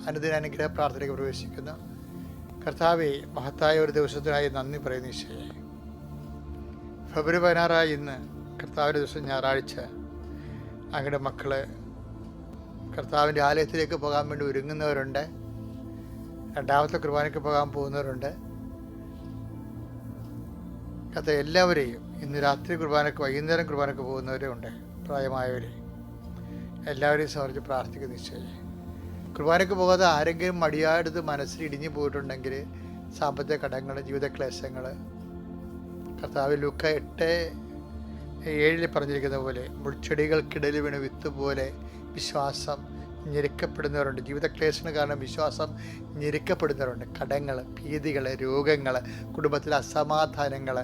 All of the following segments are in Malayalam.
അനുദിന അനുഗ്രഹ പ്രാർത്ഥനയ്ക്ക് പ്രവേശിക്കുന്നു. കർത്താവെ, മഹത്തായ ഒരു ദിവസത്തിനായി നന്ദി പറയുന്നു ഈശോയെ. ഫെബ്രുവരി 16 ഇന്ന് കർത്താവിൻ്റെ ദിവസം, ഞായറാഴ്ച. അങ്ങയുടെ മക്കൾ കർത്താവിൻ്റെ ആലയത്തിലേക്ക് പോകാൻ വേണ്ടി ഒരുങ്ങുന്നവരുണ്ട്. രണ്ടാമത്തെ കുർബാനയ്ക്ക് പോകാൻ പോകുന്നവരുണ്ട്. കർത്താവ് എല്ലാവരെയും, ഇന്ന് രാത്രി കുർബാനയ്ക്ക്, വൈകുന്നേരം കുർബാനയ്ക്ക് പോകുന്നവരുണ്ട്, പ്രായമായവരെ എല്ലാവരെയും സമർപ്പിച്ച് പ്രാർത്ഥിക്കുന്നു ഈശോയെ. കുർബാനയ്ക്ക് പോകാതെ ആരെങ്കിലും മടിയാടുത്ത് മനസ്സിൽ ഇടിഞ്ഞു പോയിട്ടുണ്ടെങ്കിൽ, സാമ്പത്തിക കടങ്ങൾ, ജീവിത ക്ലേശങ്ങൾ, കർത്താവ് ലൂക്ക 8:7 പറഞ്ഞിരിക്കുന്ന പോലെ മുൾച്ചെടികൾക്കിടയിൽ വീണ് വിത്ത് പോലെ വിശ്വാസം ഞെരുക്കപ്പെടുന്നവരുണ്ട്. ജീവിത ക്ലേശത്തിന് കാരണം വിശ്വാസം ഞെരുക്കപ്പെടുന്നവരുണ്ട്. കടങ്ങൾ, ഭീതികൾ, രോഗങ്ങൾ, കുടുംബത്തിലെ അസമാധാനങ്ങൾ,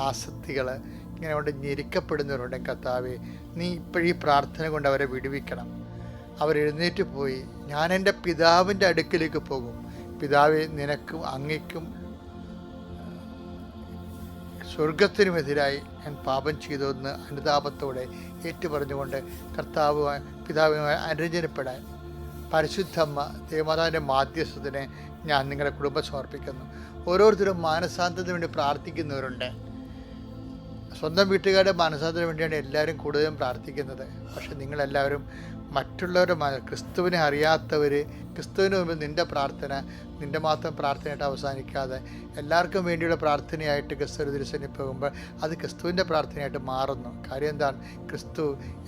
ആസക്തികൾ, ഇങ്ങനെ കൊണ്ട് ഞെരുക്കപ്പെടുന്നവരുണ്ട്. കർത്താവെ, നീ ഇപ്പോഴീ പ്രാർത്ഥന കൊണ്ട് അവരെ വിടുവിക്കണം. അവരെഴുന്നേറ്റ് പോയി, ഞാൻ എൻ്റെ പിതാവിൻ്റെ അടുക്കിലേക്ക് പോകും. പിതാവെ, നിനക്കും അങ്ങയ്ക്കും സ്വർഗത്തിനുമെതിരായി ഞാൻ പാപം ചെയ്തതെന്ന് അനുതാപത്തോടെ ഏറ്റുപറഞ്ഞുകൊണ്ട് കർത്താവ് പിതാവുമായി അനുരഞ്ജനപ്പെടാൻ പരിശുദ്ധമ്മ ദേവമാതാവിൻ്റെ മാധ്യസ്ഥത്തിന് ഞാൻ നിങ്ങളുടെ കുടുംബം സമർപ്പിക്കുന്നു. ഓരോരുത്തരും മാനസാന്തരത്തിന് വേണ്ടി പ്രാർത്ഥിക്കുന്നവരുണ്ട്. സ്വന്തം വീട്ടുകാരുടെ മാനസാന്തരത്തിന് വേണ്ടിയാണ് എല്ലാവരും കൂടുതലും പ്രാർത്ഥിക്കുന്നത്. പക്ഷെ നിങ്ങളെല്ലാവരും മറ്റുള്ളവരുടെ, ക്രിസ്തുവിനെ അറിയാത്തവർ, ക്രിസ്തുവിന് മുമ്പ് നിൻ്റെ പ്രാർത്ഥന നിൻ്റെ മാത്രം പ്രാർത്ഥനയായിട്ട് അവസാനിക്കാതെ എല്ലാവർക്കും വേണ്ടിയുള്ള പ്രാർത്ഥനയായിട്ട് ക്രിസ്തു തിരുസന്നിധിയിൽ പോകുമ്പോൾ അത് ക്രിസ്തുവിൻ്റെ പ്രാർത്ഥനയായിട്ട് മാറുന്നു. കാര്യം എന്താണ്? ക്രിസ്തു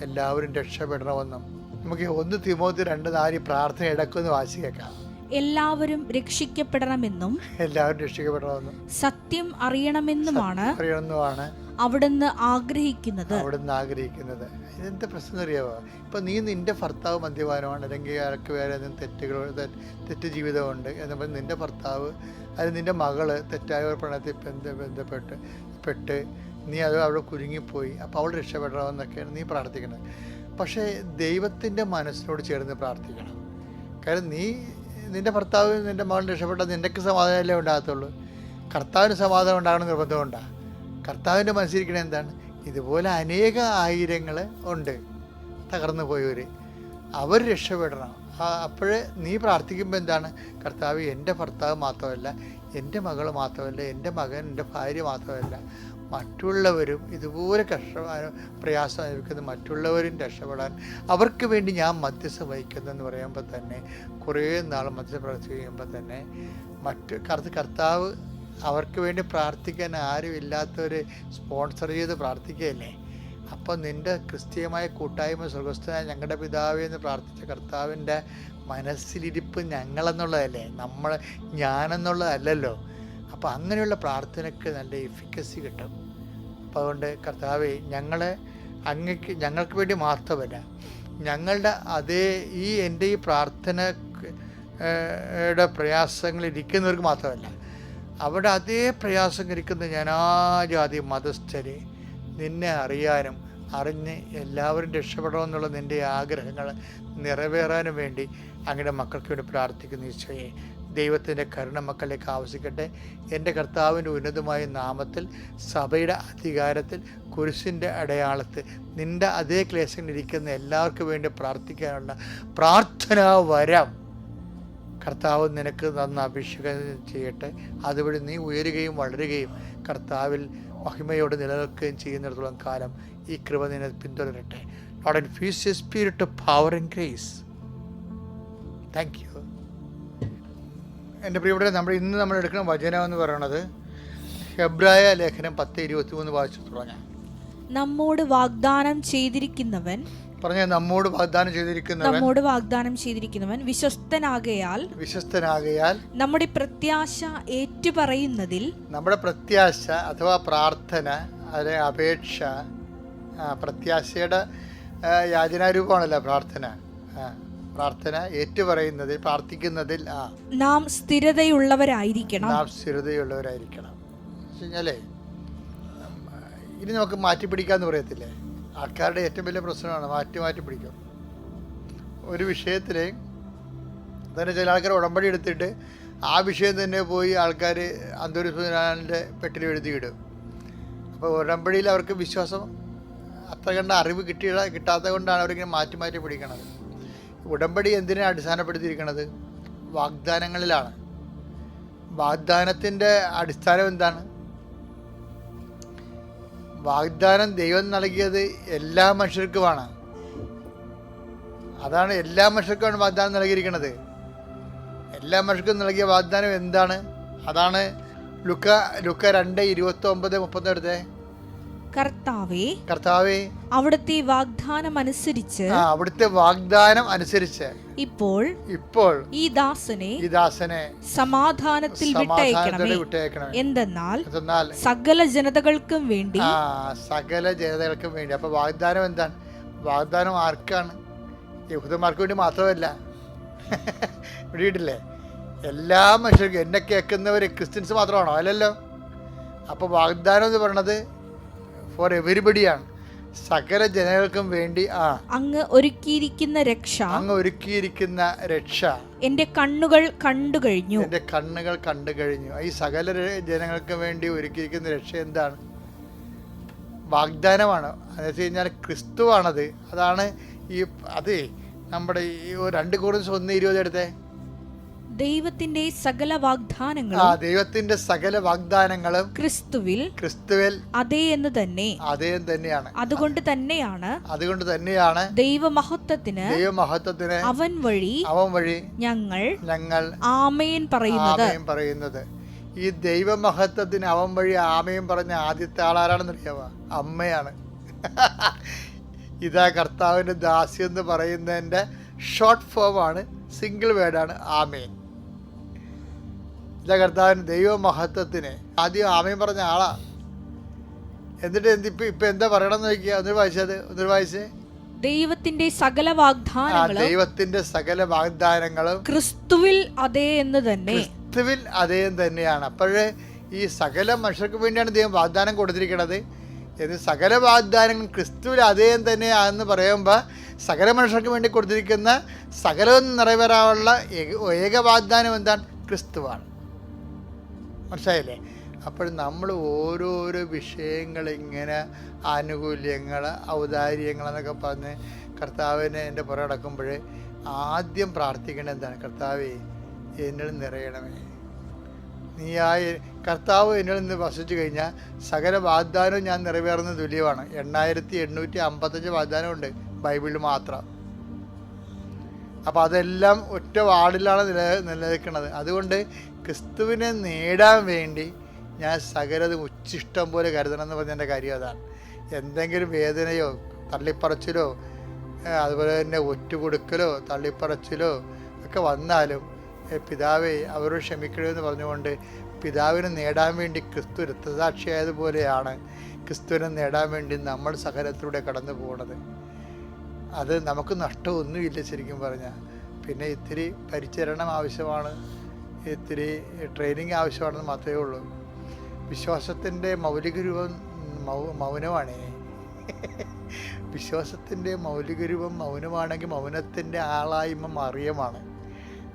എല്ലാവരും രക്ഷപ്പെടണമെന്നും. നമുക്ക് 1 തിമോത്തി 2:4 പ്രാർത്ഥന ഇടക്കുമെന്ന് വാശിയേക്കാം. എല്ലാവരും രക്ഷിക്കപ്പെടണമെന്നും സത്യം അറിയണമെന്നുമാണ് അവിടുന്ന് ആഗ്രഹിക്കുന്നത്. ഇതെന്താ പ്രശ്നം അറിയാവോ? ഇപ്പം നീ നിൻ്റെ ഭർത്താവ് മദ്യപാനമാണ്, അല്ലെങ്കിൽ ആർക്ക് വേറെ തെറ്റ് ജീവിതമുണ്ട് എന്നപ്പോൾ നിൻ്റെ ഭർത്താവ്, അത് നിൻ്റെ മകള് തെറ്റായ ഒരു പ്രണയത്തിൽ ബന്ധപ്പെട്ട് നീ അത് അവിടെ കുരുങ്ങിപ്പോയി. അപ്പോൾ അവൾ രക്ഷപ്പെടണമെന്നൊക്കെയാണ് നീ പ്രാർത്ഥിക്കുന്നത്. പക്ഷേ ദൈവത്തിൻ്റെ മനസ്സിനോട് ചേർന്ന് പ്രാർത്ഥിക്കണം. കാര്യം നിൻ്റെ ഭർത്താവ്, നിൻ്റെ മകൾ രക്ഷപ്പെട്ടാൽ നിൻ്റെക്ക് സമാധാനമല്ലേ ഉണ്ടാകത്തുള്ളൂ. കർത്താവിന് സമാധാനം ഉണ്ടാകണം നിർബന്ധമുണ്ടാകും. കർത്താവിൻ്റെ മനസ്സിലിരിക്കണത് എന്താണ്? ഇതുപോലെ അനേക ആയിരങ്ങൾ ഉണ്ട് തകർന്നു പോയവർ, അവർ രക്ഷപ്പെടണം. അപ്പോഴേ നീ പ്രാർത്ഥിക്കുമ്പോൾ എന്താണ്? കർത്താവ്, എൻ്റെ ഭർത്താവ് മാത്രമല്ല, എൻ്റെ മകൾ മാത്രമല്ല, എൻ്റെ മകൻ, എൻ്റെ ഭാര്യ മാത്രമല്ല, മറ്റുള്ളവരും ഇതുപോലെ പ്രയാസം അനുഭവിക്കുന്ന മറ്റുള്ളവരും രക്ഷപ്പെടാൻ അവർക്ക് വേണ്ടി ഞാൻ മധ്യസ്ഥ വഹിക്കുന്നതെന്ന് പറയുമ്പോൾ തന്നെ, കുറേ നാൾ മധ്യസ്ഥ പ്രവർത്തി കഴിയുമ്പോൾ തന്നെ കർത്താവ് അവർക്ക് വേണ്ടി പ്രാർത്ഥിക്കാൻ ആരും ഇല്ലാത്തവർ സ്പോൺസർ ചെയ്ത് പ്രാർത്ഥിക്കുകയല്ലേ. അപ്പോൾ നിൻ്റെ ക്രിസ്തീയമായ കൂട്ടായ്മ, സ്വർഗസ്ഥനായ ഞങ്ങളുടെ പിതാവേ എന്ന് പ്രാർത്ഥിച്ച കർത്താവിൻ്റെ മനസ്സിലിരിപ്പ് ഞങ്ങളെന്നുള്ളതല്ലേ, ഞാനെന്നുള്ളതല്ലല്ലോ. അപ്പോൾ അങ്ങനെയുള്ള പ്രാർത്ഥനയ്ക്ക് നല്ല എഫിക്കസി കിട്ടും. അപ്പോൾ അതുകൊണ്ട് കർത്താവേ, ഞങ്ങൾക്ക് വേണ്ടി മാത്രമല്ല, ഞങ്ങളുടെ എൻ്റെ ഈ പ്രാർത്ഥനയുടെ പ്രയാസങ്ങളിരിക്കുന്നവർക്ക് മാത്രമല്ല, അവിടെ അതേ പ്രയാസം ഇരിക്കുന്ന ജനാജാതി മതസ്ഥരെ നിന്നെ അറിയാനും അറിഞ്ഞ് എല്ലാവരും രക്ഷപ്പെടണമെന്നുള്ള നിൻ്റെ ആഗ്രഹങ്ങൾ നിറവേറാനും വേണ്ടി അങ്ങയുടെ മക്കൾക്ക് വേണ്ടി പ്രാർത്ഥിക്കുന്ന ഈശോയെ, ദൈവത്തിൻ്റെ കരുണ മക്കളിലേക്ക് ആവശ്യിക്കട്ടെ. എൻ്റെ കർത്താവിൻ്റെ ഉന്നതമായ നാമത്തിൽ, സഭയുടെ അധികാരത്തിൽ, കുരിശിൻ്റെ അടയാളത്തിൽ നിൻ്റെ അതേ ക്ലേശങ്ങളിരിക്കുന്ന എല്ലാവർക്കും വേണ്ടി പ്രാർത്ഥിക്കാനുള്ള പ്രാർത്ഥനാ വരം കർത്താവ് നിനക്ക് തന്ന അഭിഷേകം ചെയ്യട്ടെ. അതുവഴി നീ ഉയരുകയും വളരുകയും കർത്താവിൽ മഹിമയോടെ നിലനിൽക്കുകയും ചെയ്യുന്നിടത്തോളം കാലം ഈ കൃപ നിന്നെ പിന്തുടരട്ടെ. Lord, infuse your spirit of power and grace. Thank you. എൻ്റെ പ്രിയപ്പെട്ടവരെ, നമ്മൾ എടുക്കുന്ന വചനം എന്ന് പറയുന്നത് ഹെബ്രായ ലേഖനം 10:23 വായിച്ചു തുടങ്ങാം. നമ്മോട് വാഗ്ദാനം ചെയ്തിരിക്കുന്നവൻ വിശ്വസ്തനാകയാൽ നമ്മുടെ പ്രത്യാശ ഏറ്റുപറയുന്നതിൽ, നമ്മുടെ പ്രത്യാശ അഥവാ പ്രാർത്ഥന, അല്ലെ അപേക്ഷ, പ്രത്യാശയുടെ യാചനാരൂപമാണല്ലോ പ്രാർത്ഥന ഏറ്റുപറയുന്നതിൽ, പ്രാർത്ഥിക്കുന്നതിൽ നാം സ്ഥിരതയുള്ളവരായിരിക്കണം. കഴിഞ്ഞാലേ ഇനി നമുക്ക് മാറ്റിപ്പിടിക്കാന്ന് പറയത്തില്ലേ, ആൾക്കാരുടെ ഏറ്റവും വലിയ പ്രശ്നമാണ് മാറ്റി പിടിക്കും. ഒരു വിഷയത്തിൽ തന്നെ ചില ആൾക്കാർ ഉടമ്പടി എടുത്തിട്ട് ആ വിഷയം തന്നെ പോയി ആൾക്കാർ അന്തോരിസ്വനാലിൻ്റെ പെട്ടിൽ എഴുതിയിടും. അപ്പോൾ ഉടമ്പടിയിൽ അവർക്ക് വിശ്വാസം അത്ര കണ്ട അറിവ് കിട്ടാത്തത് കൊണ്ടാണ് അവരിങ്ങനെ മാറ്റി പിടിക്കണത്. ഉടമ്പടി എന്തിനാണ് അടിസ്ഥാനപ്പെടുത്തിയിരിക്കുന്നത്? വാഗ്ദാനങ്ങളിലാണ്. വാഗ്ദാനത്തിൻ്റെ അടിസ്ഥാനം എന്താണ്? വാഗ്ദാനം ദൈവം നൽകിയത് എല്ലാ മനുഷ്യർക്കുമാണ്. അതാണ്, എല്ലാ മനുഷ്യർക്കുമാണ് വാഗ്ദാനം നൽകിയിരിക്കുന്നത്. എല്ലാ മനുഷ്യർക്കും നൽകിയ വാഗ്ദാനം എന്താണ്? അതാണ് ലുക്ക 2:29-30 എടുത്തേ. കർത്താവേ അവിടുത്തെ വാഗ്ദാനം അനുസരിച്ച് ഇപ്പോൾ ഈ ദാസനെ സമാധാനത്തിൽ വിട്ടയക്കണമേ. എന്തെന്നാൽ സകല ജനതകൾക്കും വേണ്ടി. അപ്പൊ വാഗ്ദാനം എന്താണ്? വാഗ്ദാനം ആർക്കാണ്? യഹൂദന്മാർക്ക് വേണ്ടി മാത്രമല്ല. വീട്ടില്ലേ, എല്ലാ മനുഷ്യർക്കും. എന്നെ കേൾക്കുന്നവർ ക്രിസ്ത്യൻസ് മാത്രമാണോ? അല്ലല്ലോ. അപ്പോൾ വാഗ്ദാനം എന്ന് പറയണത് ഫോർ എവരിബഡിയാണ്, സകല ജനങ്ങൾക്കും വേണ്ടി. അങ്ങ് ഒരുക്കിയിരിക്കുന്ന രക്ഷ എന്റെ കണ്ണുകൾ കണ്ടു കഴിഞ്ഞു. ഈ സകല ജനങ്ങൾക്കും വേണ്ടി ഒരുക്കിയിരിക്കുന്ന രക്ഷ എന്താണ്? വാഗ്ദാനമാണ്. എന്ന് വെച്ച് കഴിഞ്ഞാൽ ക്രിസ്തുവാണത്. അതാണ് അത് നമ്മുടെ ഈ 2 കൊരിന്ത്യർ 1:20 എടുത്തേ. ദൈവത്തിന്റെ സകല വാഗ്ദാനങ്ങളും ക്രിസ്തുവിൽ അതേ എന്ന് തന്നെയാണ്. അതുകൊണ്ട് തന്നെയാണ് ദൈവമഹത്വത്തിന് അവൻ വഴി ഞങ്ങൾ ആമേൻ പറയുന്നത്. ഈ ദൈവമഹത്വത്തിന് അവൻ വഴി ആമേൻ പറഞ്ഞ ആദ്യത്തെ ആളാരാണെന്ന് അറിയാമോ? അമ്മയാണ്. ഇതാ കർത്താവിൻ്റെ ദാസി എന്ന് പറയുന്നതിൻ്റെ ഷോർട്ട് ഫോമാണ്, സിംഗിൾ വേർഡാണ് ആമേൻ. ഇതാ കർത്താവിന് ദൈവമഹത്വത്തിന് ആദ്യം ആമേൻ പറഞ്ഞ ആളാ. എന്നിട്ട് ഇപ്പൊ എന്താ പറയണമെന്ന് നോക്കിയാ? ഒന്നൊരു വായിച്ചേ. ദൈവത്തിന്റെ സകല വാഗ്ദാനങ്ങളും ക്രിസ്തുവിൽ അതേ എന്ന് തന്നെയാണ്. അപ്പോഴേ ഈ സകല മനുഷ്യർക്ക് വേണ്ടിയാണ് ദൈവം വാഗ്ദാനം കൊടുത്തിരിക്കുന്നത്. എന്ന് സകല വാഗ്ദാനങ്ങളും ക്രിസ്തുവിൽ അതേ തന്നെയാണെന്ന് പറയുമ്പോൾ സകല മനുഷ്യർക്ക് വേണ്ടി കൊടുത്തിരിക്കുന്ന സകലവും നിറവേറാനുള്ള ഏക വാഗ്ദാനം എന്താണ്? ക്രിസ്തുവാണ്. മനസ്സിലായില്ലേ? അപ്പോൾ നമ്മൾ ഓരോരോ വിഷയങ്ങൾ ഇങ്ങനെ ആനുകൂല്യങ്ങൾ, ഔദാര്യങ്ങൾ എന്നൊക്കെ പറഞ്ഞ് കർത്താവിനെ എൻ്റെ പുറകെ നടക്കുമ്പോൾ ആദ്യം പ്രാർത്ഥിക്കേണ്ടത് എന്താണ്? കർത്താവേ, എന്നിൽ നിറയണമേ. കർത്താവ് എന്നിൽ നിന്ന് വസിച്ചു കഴിഞ്ഞാൽ സകല വാഗ്ദാനവും ഞാൻ നിറവേറുന്നത് തുല്യമാണ്. 8855 വാഗ്ദാനമുണ്ട് ബൈബിളിൽ മാത്രം. അപ്പോൾ അതെല്ലാം ഒറ്റ വാർഡിലാണ് നിലനിൽക്കുന്നത്. അതുകൊണ്ട് ക്രിസ്തുവിനെ നേടാൻ വേണ്ടി ഞാൻ സകലതും ഉച്ചിഷ്ടം പോലെ കരുതണം എന്ന് പറഞ്ഞതിൻ്റെ കാര്യം അതാണ്. എന്തെങ്കിലും വേദനയോ തള്ളിപ്പറച്ചിലോ അതുപോലെ തന്നെ ഒറ്റുകൊടുക്കലോ തള്ളിപ്പറച്ചിലോ ഒക്കെ വന്നാലും പിതാവേ അവരോട് ക്ഷമിക്കണമെന്ന് പറഞ്ഞുകൊണ്ട് പിതാവിനെ നേടാൻ വേണ്ടി ക്രിസ്തു രക്തസാക്ഷിയായതുപോലെയാണ് ക്രിസ്തുവിനെ നേടാൻ വേണ്ടി നമ്മൾ സകലത്തിലൂടെ കടന്നു പോകുന്നത്. അത് നമുക്ക് നഷ്ടമൊന്നുമില്ല ശരിക്കും പറഞ്ഞാൽ. പിന്നെ ഇത്തിരി പരിചരണം ആവശ്യമാണ്, ഇത്തിരി ട്രെയിനിങ് ആവശ്യമാണെന്ന് മാത്രമേ ഉള്ളൂ. വിശ്വാസത്തിൻ്റെ മൗലിക രൂപം മൗനമാണ്. വിശ്വാസത്തിൻ്റെ മൗലിക രൂപം മൗനമാണെങ്കിൽ മൗനത്തിൻ്റെ ആളായ്മ മറിയമാണ്.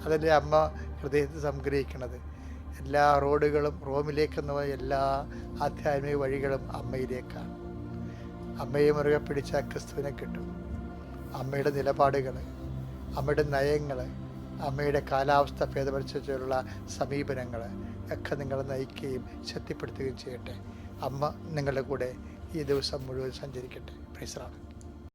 അതല്ലേ അമ്മ ഹൃദയത്തിൽ സംഗ്രഹിക്കുന്നത്. എല്ലാ റോഡുകളും റോമിലേക്കെന്ന എല്ലാ ആധ്യാത്മിക വഴികളും അമ്മയിലേക്കാണ്. അമ്മയെ മുറുകെ പിടിച്ചാൽ ക്രിസ്തുവിനെ കിട്ടും. അമ്മയുടെ നിലപാടുകൾ, അമ്മയുടെ നയങ്ങൾ, അമ്മയുടെ കാലാവസ്ഥ ഭേദപരിച്ചുള്ള സമീപനങ്ങൾ ഒക്കെ നിങ്ങളെ നയിക്കുകയും ശക്തിപ്പെടുത്തുകയും ചെയ്യട്ടെ. അമ്മ നിങ്ങളുടെ കൂടെ ഈ ദിവസം മുഴുവൻ സഞ്ചരിക്കട്ടെ. Praise the Lord.